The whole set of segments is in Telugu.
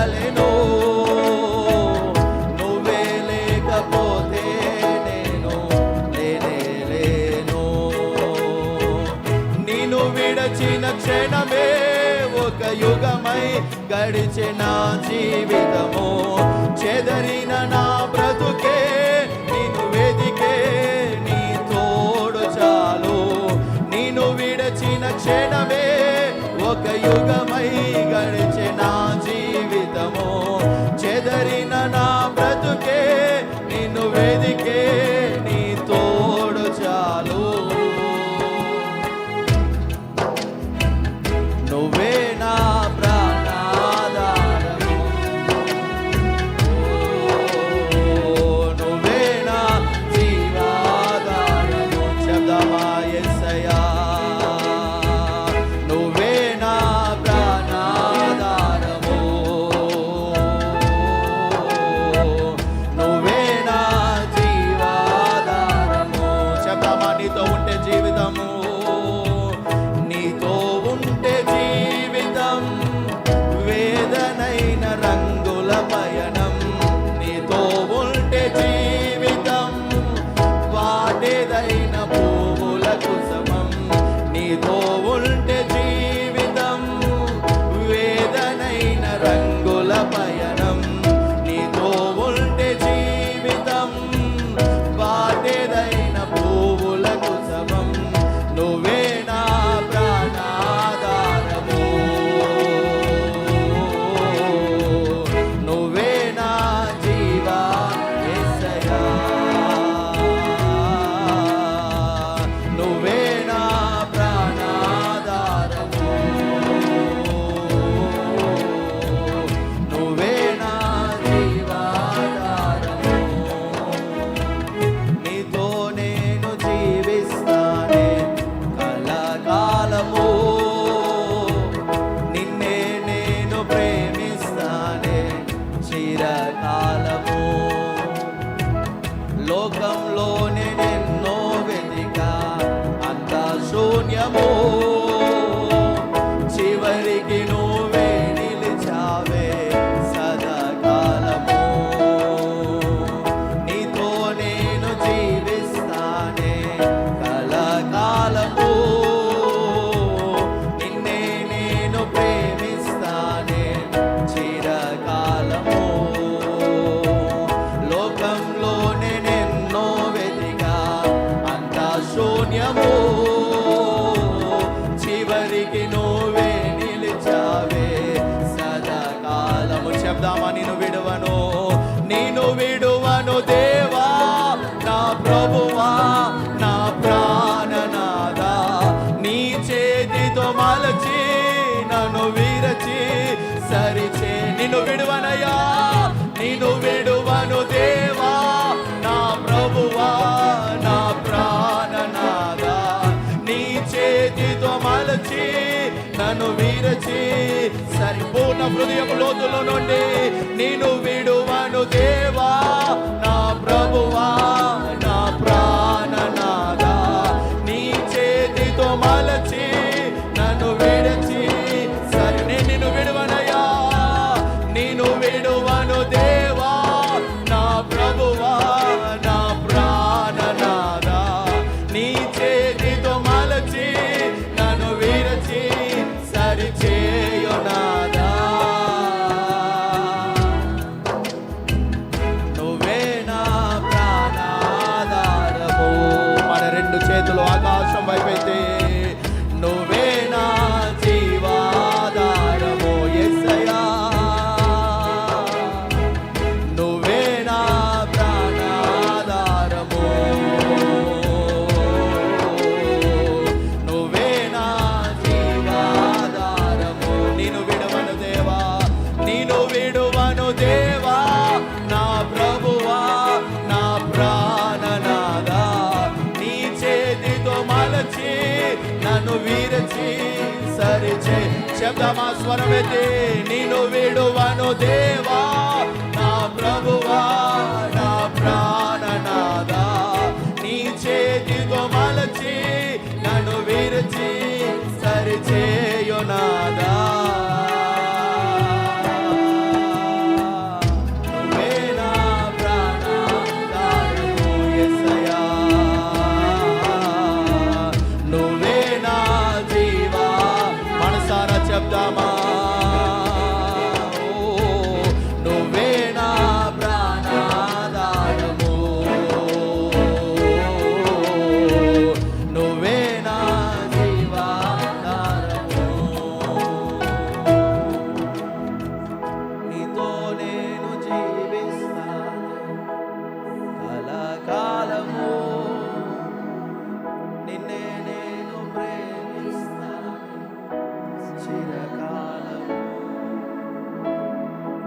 ఉండలేను. నువ్వే లేకపోతే నేను లేనే లేను. నిన్ను విడచిన క్షణమే ఒక యుగమై గడిచిన జీవితము. చెదరిన నా బ్రతుకే నిన్ను వెదికే నీ తోడు చాలు. నిన్ను విడచిన క్షణమే ఒక యుగమై గడిచిన జీవితము. చెదరిన నా బ్రతుకే నిన్ను వెదికే నీ తోడు చాలు. నువ్వే నా ప్రాణాధారము, నువ్వే నా జీవాధారము. శబ్దమా యేసయ్యా, నువ్వే నా ప్రాణాధారము, నువ్వే నా జీవాధారము. శబ్దమా నీతో ఉంటే జీవితము, నీతో ఉంటే జీవితం వేదనైన రంగుల పయనం. నీతో ఉంటే జీవితం వాటేదైన పువ్వుల కుసుమం. నీతో ఉంటే జీవితం వేదనైన రంగుల పయనం. నీతో ఉంటే జీవితం వాటేదైన పువ్వుల కుసుమం. నువ్వే నా ప్రాణాధారము, నువ్వే నా జీవా యేసయ్యా, నువ్వే నా ప్రాణాధారము, నువ్వే నా జీవాధారము. నీతో నేను జీవిస్తానే కలకాలము. నిన్నే నేను ప్రేమిస్తానే చిరకాలము. లోకంలోనే ఎన్నో వెతికా అంత శూన్యము. చివరికి నువ్వే నిలిచావే సదాకాలము. నీతో నేను జీవిస్తానే కలకాలము. నిన్నే నేను ప్రేమిస్తానే చిరకాలము. లోకంలోనే ఎన్నో వెతికా అంత శూన్యము. చివరికి నువ్వే నిలిచావే సదాకాలము. శబ్దమా నిన్ను విడువను, నిన్ను విడువను దేవా నా ప్రభువా నా ప్రాణనాదా. నీ చేతితో మలచి నన్ను విరచి సరిచే. నిన్ను విడువనయ్యా, నిన్ను విడువను దేవా నా ప్రభువా నా ప్రాణనాదా. నీ చేతితో మలచి నన్ను విరచి సంపూర్ణ హృదయం లోతులో నుండి నిన్ను విడువను దేవా నా ప్రభువా నా ప్రాణనాదా. నీ చేతితో మలచి నన్ను విరచి సరి. నేను నిన్ను విడువనయ్యా, నిన్ను విడువను దేవా నా ప్రభువా నా ప్రాణనాదా. నీ చేతితో మలచి నన్ను విరచి సరిచేయునాదా. నువ్వే నా ప్రాణాధారము. మన రెండు చేతులు ఆకాశం వైపైతే నువ్వే నా జీవాధారము యేసయ్యా, నువ్వే నా ప్రాణాధారము, నువ్వే నా జీవాధారము. నిన్ను విడువను దేవా, నిన్ను విడువను దేవా నా ప్రభువా నా ప్రాణనాదా. నీ చేతితో మలచి నన్ను విరచి సరిచే. శబ్దమా స్వరమెత్తి నిన్ను విడువను దేవా నా ప్రభువా నా ప్రాణనాదా. నీ చేతితో మలచి నన్ను విరచి సరిచేయునాదా.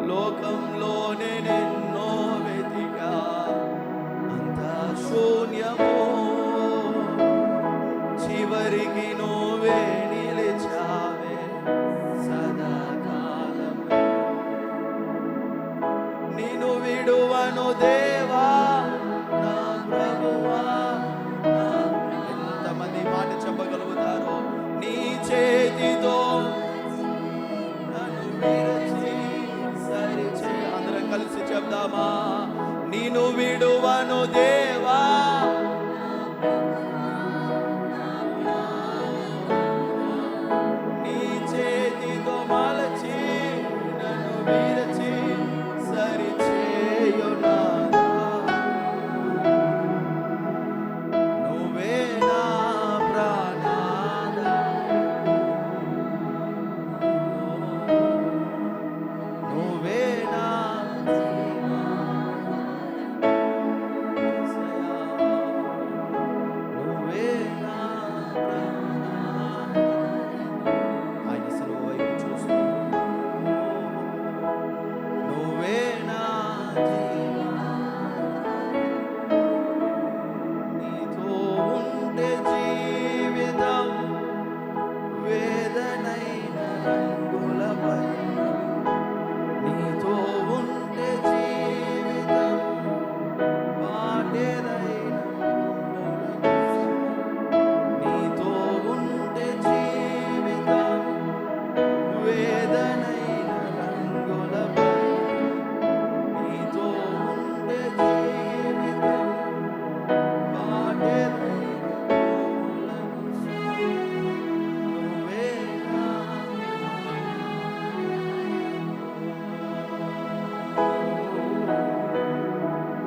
లోకంలోనే నిన్నో వెతికా, అంతా శూన్యము, చివరికి నువ్వే నిలిచావే సదాకాలం. నిన్ను విడువను దేవా నా ప్రభువా. ఎంతమంది మాట చెప్పగలుగుతారో? నీ చేతితో నన్ను విరచి సరిచే. అందరం కలిసి చెప్దామా? నిన్ను విడువను దేవా, నీ చేతితో మలచి నన్ను విరచి సరిచేయునాదా. నువ్వే నా ప్రాణాధారం, నువ్వే నా నువ్వే నా ప్రాణాధారం. ఆయన సిలువ వైపు చూస్తూ, నువ్వే నా జీవం, నీతో ఉంటే జీవితం వేదనైన రంగులపై, నీతో ఉంటే జీవితం వాటెదైన రంగులపై, నీతో ఉంటే జీవితం వేదనైన రంగులపై, నీతో ఉంటే జీవితం వాటెదైన రంగులపై. నువ్వే నా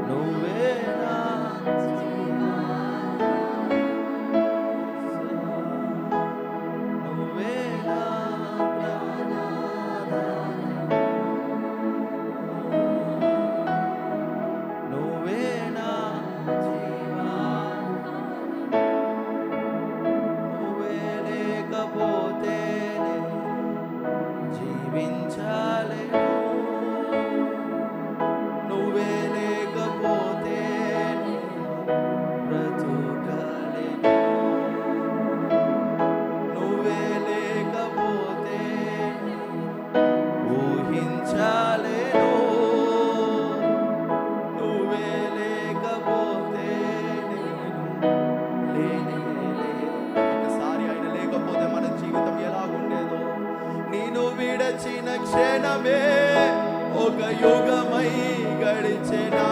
నువ్వే నా నువ్వే నా ప్రాణాధారం, నువ్వే నా జీవం, నువ్వే లేకపోతే జీవించలేను, నువ్వే లేకపోతే బ్రతుకలేను, నువ్వే లేకపోతే ఊహించలేను, నువ్వే లేకపోతే నేను లేనే. ఒకసారి ఆయన లేకపోతే మన జీవితం ఎలాగుండేదో. నేను విడచిన క్షణమే ఒక యుగమై గడిచెనా.